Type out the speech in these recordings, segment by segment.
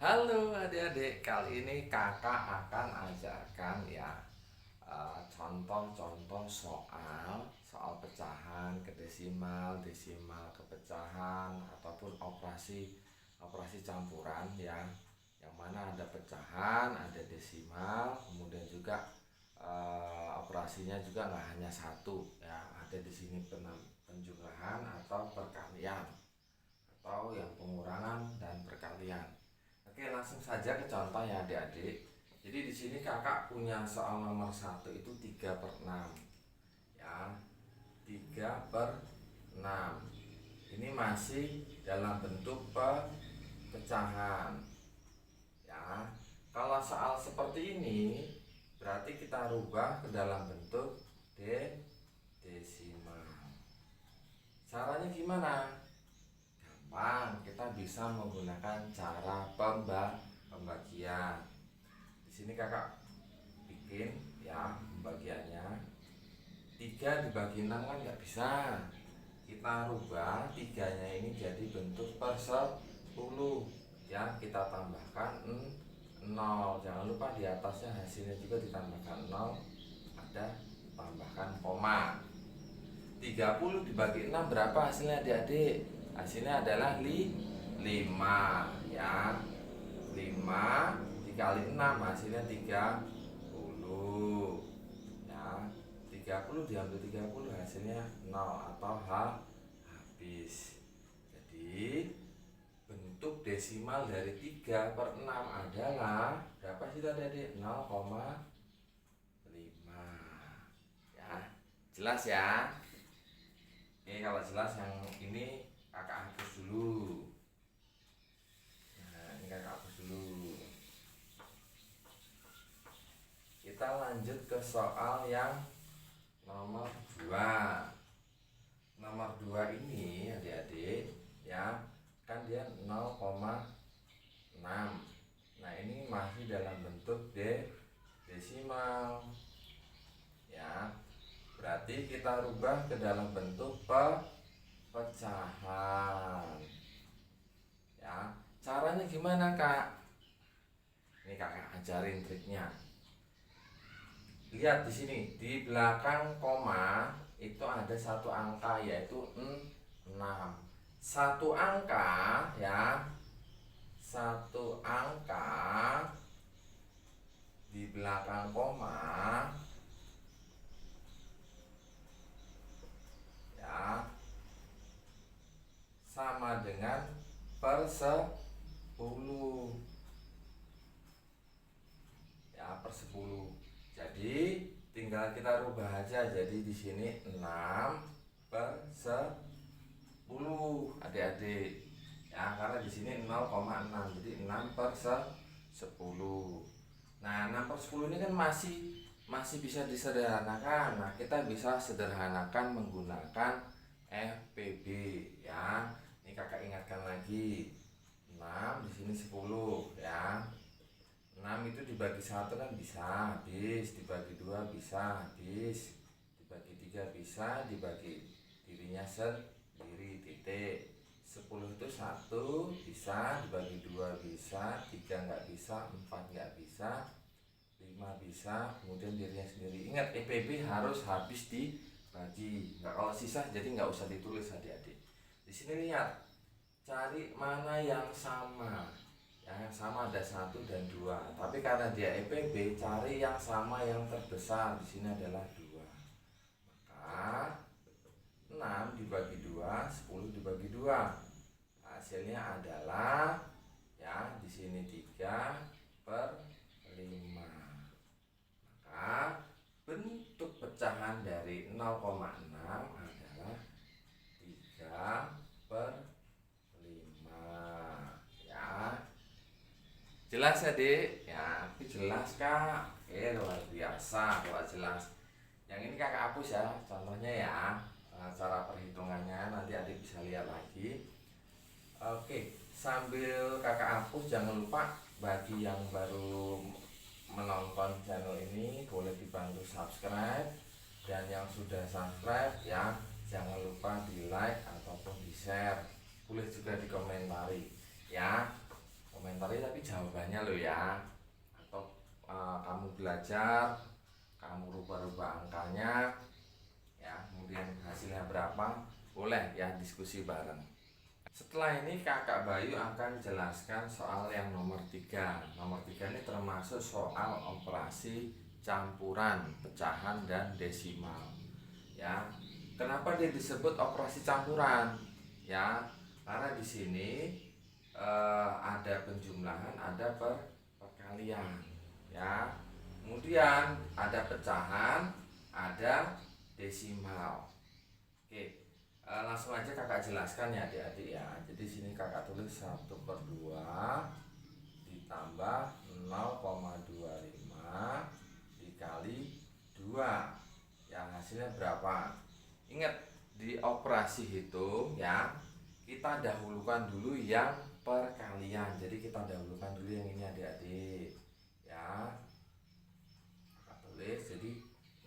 Halo adik-adik, kali ini kakak akan ajarkan ya contoh-contoh soal pecahan ke desimal, desimal ke pecahan ataupun operasi campuran ya. Yang mana ada pecahan, ada desimal, kemudian juga operasinya juga nggak hanya satu ya. Ada di sini penjumlahan atau perkalian atau yang pengurangan dan perkalian. Oke, langsung saja ke contoh ya adik-adik. Jadi di sini kakak punya soal nomor 1 itu 3/6 ya. 3/6. Ini masih dalam bentuk pecahan ya. Kalau soal seperti ini berarti kita rubah ke dalam bentuk desimal. Caranya gimana? Kita bisa menggunakan cara pembagian. Di sini kakak bikin ya pembagiannya. 3 dibagi 6 kan nggak bisa. Kita rubah 3-nya ini jadi bentuk per 10 ya. Kita tambahkan 0. Jangan lupa di atasnya hasilnya juga ditambahkan 0. Ada tambahkan koma. 30 dibagi 6 berapa hasilnya adik-adik? Hasilnya adalah 5 ya. 5 dikali 6 hasilnya 30 ya. 30 diambil 30 hasilnya 0 atau habis. Jadi bentuk desimal dari 3/6 adalah berapa sih tadi? 0,5 ya. Jelas ya? Oke, kalau jelas yang ini kakak hapus dulu. Nah, ini kakak hapus dulu. Kita lanjut ke soal yang nomor 2. Nomor 2 ini adik-adik ya, kan dia 0,6. Nah, ini masih dalam bentuk desimal ya. Berarti kita rubah ke dalam bentuk pecahan ya. Caranya gimana kak? Ini kakak ajarin triknya. Lihat di sini, di belakang koma itu ada satu angka yaitu 6. Satu angka ya, satu angka di belakang koma ya sama dengan per 10 ya, per 10. Jadi tinggal kita rubah aja, jadi di sini 6/10 adik-adik ya, karena di sini 0,6 jadi 6/10. Nah, 6/10 ini kan masih bisa disederhanakan. Nah, kita bisa sederhanakan menggunakan FPB ya. Ini kakak ingatkan lagi. 6 di sini 10 ya. 6 itu dibagi 1 kan bisa habis, dibagi 2 bisa habis, dibagi 3 bisa, dibagi dirinya sendiri titik. 10 itu 1 bisa, dibagi 2 bisa, 3 nggak bisa, 4 nggak bisa, 5 bisa, kemudian dirinya sendiri. Ingat, EPB harus habis dibagi. Nggak, kalau sisa jadi nggak usah ditulis adik-adik. Di sini lihat, cari mana yang sama. Yang sama ada 1 dan 2. Tapi karena dia EPB, cari yang sama yang terbesar. Di sini adalah 2. Maka 6 dibagi 2, 10 dibagi 2. Hasilnya adalah ya, di sini 3/5. Maka bentuk pecahan dari 0,6 adalah 3/5 ya. Jelas adik? Ya, jelas kak. Oke, luar biasa kalau jelas. Yang ini kakak hapus ya, contohnya ya. Cara perhitungannya nanti adik bisa lihat lagi. Oke, sambil kakak hapus jangan lupa bagi yang baru menonton channel ini boleh dibantu subscribe, dan yang sudah subscribe ya jangan lupa di like ataupun di share. Boleh juga dikomentari ya. Komentari tapi jawab apa? Boleh ya diskusi bareng. Setelah ini kakak Bayu akan jelaskan soal yang nomor 3. Nomor 3 ini termasuk soal operasi campuran, pecahan, dan desimal. Ya, kenapa dia disebut operasi campuran? Ya, karena di sini ada penjumlahan, ada perkalian. Ya, kemudian ada pecahan, ada desimal. Oke. Langsung aja kakak jelaskan ya adik-adik ya. Jadi sini kakak tulis 1/2 ditambah 0,25 dikali 2. Yang hasilnya berapa? Ingat, di operasi hitung ya, kita dahulukan dulu yang perkalian. Jadi kita dahulukan dulu yang ini adik-adik ya. Kakak tulis jadi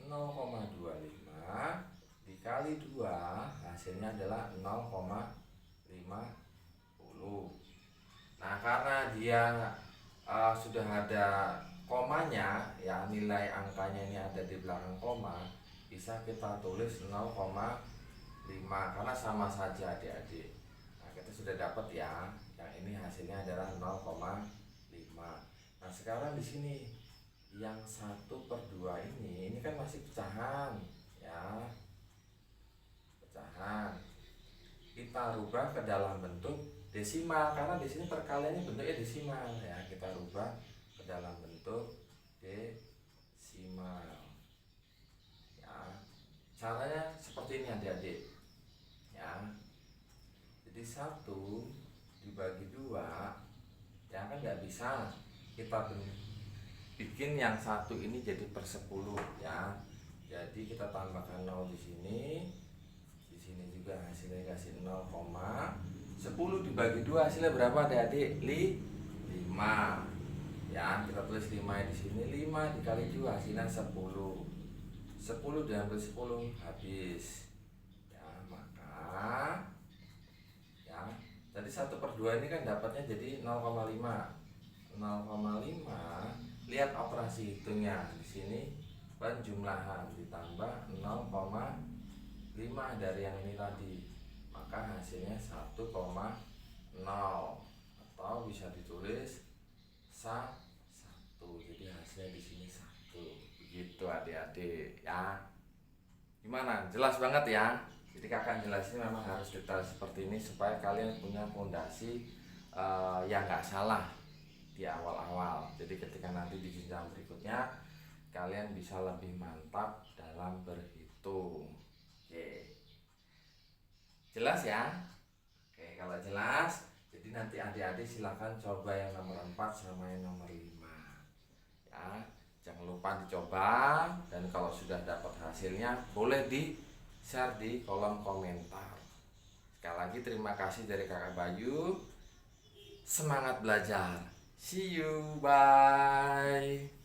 0,25 dikali 2 hasilnya adalah 0,50. Nah, karena dia sudah ada komanya ya, nilai angkanya ini ada di belakang koma, bisa kita tulis 0,5 karena sama saja adik-adik. Nah, kita sudah dapat ya, yang ini hasilnya adalah 0,5. Nah, sekarang di sini yang 1/2 ini kan masih pecahan ya. Kita rubah ke dalam bentuk desimal karena di sini perkaliannya bentuknya desimal ya. Kita rubah ke dalam bentuk desimal ya. Caranya seperti ini adik-adik ya. Jadi 1 dibagi 2 ya, kan nggak bisa kita bikin yang 1 ini jadi per 10 ya. Jadi kita tambahkan 0 di sini juga hasilnya kasih 0,10 dibagi 2 hasilnya berapa adik-adik? 5 ya. Kita tulis 5 di sini, 5 dikali 2 hasilnya 10. 10 diambil 10 habis ya. Maka ya, tadi 1/2 ini kan dapatnya jadi 0,5. 0,5 lihat operasi hitungnya di sini, penjumlahan ditambah 0,5 dari yang ini tadi, maka hasilnya 1,0 atau bisa ditulis 1. Jadi hasilnya di sini 1. Begitu adik-adik ya. Gimana? Jelas banget ya. Jadi kakak jelasin memang harus detail seperti ini supaya kalian punya fondasi yang nggak salah di awal-awal. Jadi ketika nanti di jenjang berikutnya kalian bisa lebih mantap dalam berhitung. Oke. Jelas ya? Oke, kalau jelas, jadi nanti adik-adik silahkan coba yang nomor 4 sama yang nomor 5 ya. Jangan lupa dicoba, dan kalau sudah dapat hasilnya boleh di share di kolom komentar. Sekali lagi terima kasih dari kakak Bayu. Semangat belajar. See you, bye.